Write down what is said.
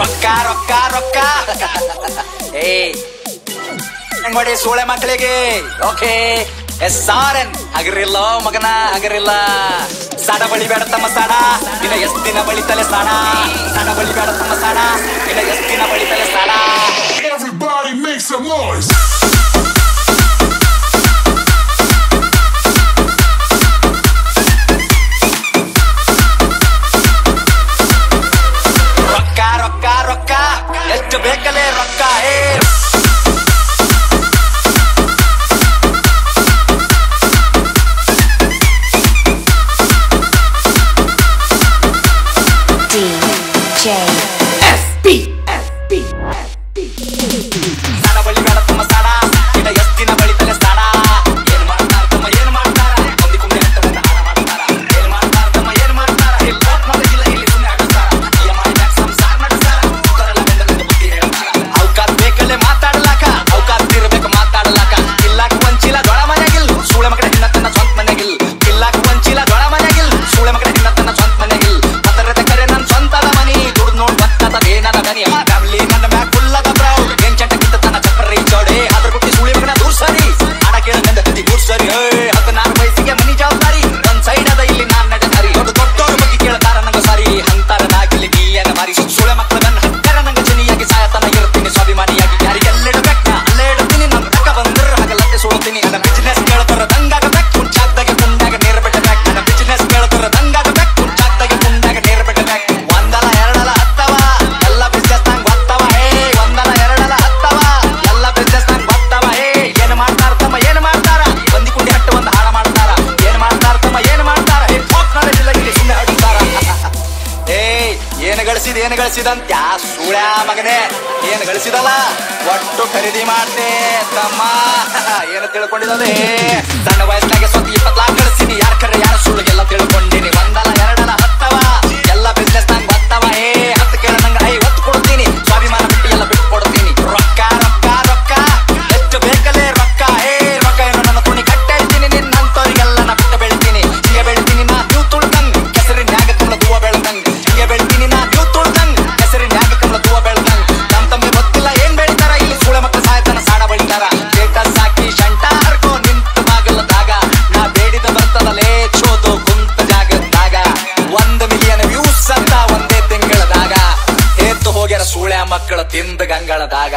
ರೊಕ್ಕ ರೊಕ್ಕ ರೊಕ್ಕ ನೋಡಿ ಸೋಳೆ ಮಕ್ಕಳಿಗೆ ಓಕೆ SRN ಹಗರಿಲ್ಲ ಮಗನ ಹಗರಿಲ್ಲ ಸಾಡ ಬಳಿ ಬೇಡ ತಮ್ಮ ಸಾಡ ಇನ್ನ ಎಷ್ಟು ದಿನ ಬಳಿತಲೆ ಸಾಡ ಸಾಡ ಬಳಿ ಬೇಡ ತಮ್ಮ ಸಾಡ ಇನ್ನ ಎಷ್ಟು ದಿನ ಬಳಿತಲೆ ಸಾಡ Everybody make some noise. ರೊಕ್ಕ ರೊಕ್ಕ ರೊಕ್ಕ ಎಷ್ಟು ಬೇಕಲೇ ರೊಕ್ಕ DJ FB ಸಾಡ ಬಳಿ ಬೇಡ ತಮ್ಮ ಸಾಡ ಇನ್ನ ಎಷ್ಟು ದಿನ ಬಳಿತಲೆ ಸಾಡ ಏನ್ ಮಾಡ್ತಾರ ತಮ್ಮ ಏನ್ ಮಾಡ್ತಾರ ಒಂದಿ ಕುಂಬೆ ಹಟ್ಟದ ಹಾಡ ಮಾಡ್ತಾರ ಏನ್ ಮಾಡ್ತಾರ ತಮ್ಮ ಏನ್ ಮಾಡ್ತಾರ ಇಲ್ಲ ಮಾಡೋದಿಲ್ಲ ಇಲ್ಲಿ ಸುಮ್ಮನೆ ಆಡಿಸ್ತಾರ ಸಂಸಾರ ನಡೆಸ್ತಾರ ಉತ್ತರೆಲ್ಲ ಬೆಂದಲಿಂದ ಬುದ್ಧಿ ಹೇಳ್ತಾರ ಅವಕಾಶ ಬೇಕಲ್ಲೇ ಮಾತಾಡ್ಲಾಕ ಅವಕಾಶ ಇರ್ಬೇಕು ಮಾತಾಡ್ಲಾಕ ಇಲ್ಲಾಕ ಒಂಚಿಲ್ಲ ದೊಳ ಮನೆಗಿಲ್ ಸೂಳೆ ಮಗನ ಹಿನ್ನ ತನ್ನ ಸ್ವಂತ ಮನೆಗಿಲ್ ಇಲ್ಲಾಕ ಒಂಚಿಲ್ಲ ದೊಳ ಮನೆಗಿಲ್ ಸೂಳೆ ಮಗನ ಹಿನ್ನ ತನ್ನ ಸ್ವಂತ ಮನೆಗಿಲ್ ಪತ್ರತೆ ಕರೆ ನನ್ ಸ್ವಂತದ ಮನಿ ದುಡ್ದು ನೋಡ್ ಬರ್ತದೇನದ ದನಿ ಫ್ಯಾಮಿಲಿ ನನ್ನ ಮ್ಯಾಗ ಫುಲ್ಲದ ಪ್ರೌಡ್ ಏನ್ ಚಟ ಕಿತ್ತ ತನ್ನ ಚಪ್ಪರಿ ಚೋಡೆ ಅದ್ರ ಬಿಟ್ಟು ಸೂಳೆ ಮಗನ ದೂರ್ ಸರಿ ಆಡ ಕೇಳಂದ ಕತಿ ದೂರ್ ಸರಿ 16 ವಯಸ್ಸಿಗೆ ಮನಿ ಜವಾಬ್ದಾರಿ ಒಂದ್ ಸೈಡ್ ಅದ ಇಲ್ಲಿ ನಾನ್ ನಡೆ ಸರಿ ದೊಡ್ಡ ದೊಡ್ಡವ್ರ ಬಗ್ಗೆ ಕೇಳ್ತಾರ ನಂಗ ಸಾರಿ ಅಂತಾರ ನಾಗಿಲ್ಲಿ ನೀಯನ ಮಾರಿ ಸೂಳೆ ಮಕ್ಕಳ ನನ್ನ ಹತ್ತರ ನಂಗ ಜನಿಯಾಗಿ ಸಾಯತನ ಇರ್ತೀನಿ ಸ್ವಾಭಿಮಾನಿಯಾಗಿ ಯಾರಿಗೆಲ್ಲಿಡಬೇಕ ಅಲ್ಲೇ ಇಡ್ತೀನಿ ನಮ್ ತಕ್ಕ ಬಂದ್ರ ಹಾಗಲ್ಲತ್ತೆ ಸುಳ್ತೀನಿ ನನ್ನ ಬಿಸಿನೆಸ್ ಕೇಳ್ತಾರ ದಂಗಾಗಬೇಕು ಕುಂಚಾಕ್ದಾಗೆ ಕುಂಡಾಗ ನೇರ ಬಿಟ್ಟಬೇಕು ನನ್ನ ಬಿಸಿನೆಸ್ ಕೇಳ್ತಾರ ದಂಗಾಗಬೇಕು ಕುಂಚಾಕ್ದಾಗೆ ಕುಂಡಾಗ ನೇರ ಬಿಟ್ಟಬೇಕು ಒಂದಲ್ಲ ಎರಡಲ್ಲ ಹತ್ತವ ಎಲ್ಲ ಬಿಸ್ನೆಸ್ ನಂಗ್ ಗೊತ್ತವ ಒಂದಲ್ಲ ಎರಡಲ್ಲ ಹತ್ತವ ಎಲ್ಲ ಬಿಸ್ನೆಸ್ ನಂಗ್ ಗೊತ್ತವ ಏನ್ ಮಾಡ್ತಾರ ತಮ್ಮ ಏನ್ ಮಾಡ್ತಾರ ಬಂದಿ ಕುಂಡಿ ಹಟ್ಟು ಒಂದ್ ಹಾಡ ಮಾಡ್ತಾರ ಏನ್ ಮಾಡ್ತಾರ ತಮ್ಮ ಏನ್ ಮಾಡ್ತಾರ ಹೋಗ್ತಾರಿಲ್ಲ ಇಲ್ಲಿ ಸುಮ್ಮನೆ ಅಡುತ್ತಾರ ಏನು ಗಳಿಸಿದಂತ ಸೂಳ್ಯಾ ಮಗನೇ ಏನ್ ಗಳಿಸಿದಲ್ಲ ಒಟ್ಟು ಖರೀದಿ ಮಾಡ್ತೆ ತಮ್ಮ ಏನು ತಿಳ್ಕೊಂಡಿದ್ದೆ ಸಣ್ಣ ವಯಸ್ಸಿನಾಗೆ ಸ್ವಂತ 20 ಲಕ್ಷ ಗಳಿಸಿನಿ ಯಾರ ಕರೆ ಯಾರ ಸುಳ್ಳಿಗೆಲ್ಲ ತಿಳ್ಕೊಂಡಿನಿ ಒಂದಲ್ಲ ಎರಡಲ್ಲ ಹತ್ತವ ಎಲ್ಲ ಬಿಸ್ನೆಸ್ ನಂಗ್ ಗೊತ್ತವ 10 ಕೇಳ ನಂಗ 50 ಕೊಡ್ತೀನಿ ಸ್ವಾಭಿಮಾನ ಬಿಟ್ಟು ಎಲ್ಲ ಬಿಟ್ಟು ಕೊಡ್ತೀನಿ ರೊಕ್ಕ ರೊಕ್ಕ ರೊಕ್ಕ ಎಷ್ಟು ಬೇಕಲೇ ರೊಕ್ಕ ರೊಕ್ಕ ಏನು ನನ್ನ ತುಣಿ ಕಟ್ಟ ಹೇಳ್ತೀನಿ ನಿನ್ನಂತವ್ರಿಗೆಲ್ಲ ನಾ ಬಿಟ್ಟು ಬೆಳಿತೀನಿ ಹಿಂಗೆ ಬೆಳಿತೀನಿ ನಾ ನೀವು ತುಳ್ದಂಗ್ ಕೆಸರಿನ್ಯಾಗ ಕಮಲ ಹೂವ ಬೆಳ್ದಂಗ್ ಹಿಂಗೆ ಬೆಳಿತೀನಿ ನಾ ನೀವು ತುಳ್ದಂಗ್ ಕೆಸರಿನ್ಯಾಗ ಕಮಲ ಹೂವ ಬೆಳ್ದಂಗ್ ತಮ್ಗೆ ಗೊತ್ತಿಲ್ಲ ಏನ್ ಬೆಳಿತಾರ ಇಲ್ಲಿ ಸೂಳೆ ಮಕ್ಕಳ ಸಾಯ್ತನ ಸಾಡ ಬಳಿತಾರ ಸ್ಟೇಟಸ್ ಹಾಕಿ ಶಂಟ ಹರ್ಕೋ ನಿಂತ ಬಾಗಲದಾಗ ನಾ ಬೇಡಿದ ಬರ್ತದಲೇ ಚೋದು ಕುಂತ ಜಾಗದಾಗ 1 ಮಿಲಿಯನ್ ವ್ಯೂಸ್ ಅಂತ ಒಂದೇ ತಿಂಗಳದಾಗ ಎತ್ತು ಹೋಗ್ಯಾರ ಸೂಳೆ ಮಕ್ಕಳ ತಿಂದ ಗಂಗಳದಾಗ